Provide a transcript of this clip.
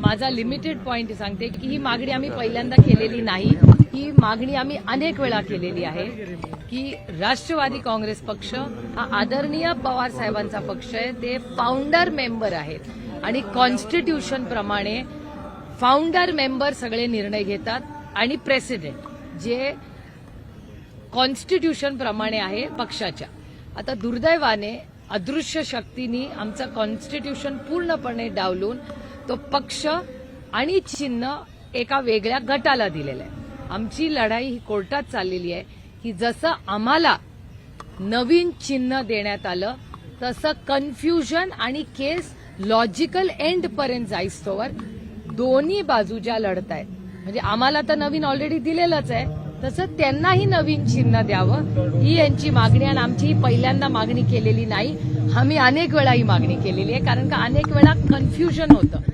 माझा limited point सांगते की ही मागणी आम्ही पहिल्यांदा केलेली नाही. ही मागणी आम्ही अनेक वेळा केलेली आहे की राष्ट्रवादी काँग्रेस पक्ष हा आदरणीय पवार साहेबांचा पक्ष आहे. ते फाउंडर मेंबर आहेत आणि कॉन्स्टिट्यूशन प्रमाणे फाउंडर मेंबर सगळे निर्णय घेतात आणि प्रेसिडेंट जे कॉन्स्टिट्यूशन प्रमाणे आहे पक्षाच्या. आता दुर्दैवाने अदृश्य शक्तींनी आमचं कॉन्स्टिट्यूशन पूर्णपणे डावलून तो पक्ष आणि चिन्ह एका वेगळ्या गटाला दिलेलं आहे. आमची लढाई ही कोर्टात चाललेली आहे की जसं आम्हाला नवीन चिन्ह देण्यात आलं तसं कन्फ्युजन आणि केस लॉजिकल एंड पर्यंत जाईस्तोवर दोन्ही बाजू ज्या लढत आहेत, म्हणजे आम्हाला तर नवीन ऑलरेडी दिलेलंच आहे तसं त्यांनाही नवीन चिन्ह द्यावं ही यांची मागणी. आणि आमची ही पहिल्यांदा मागणी केलेली नाही, आम्ही अनेक वेळा ही मागणी केलेली आहे कारण का अनेक वेळा कन्फ्युजन होतं.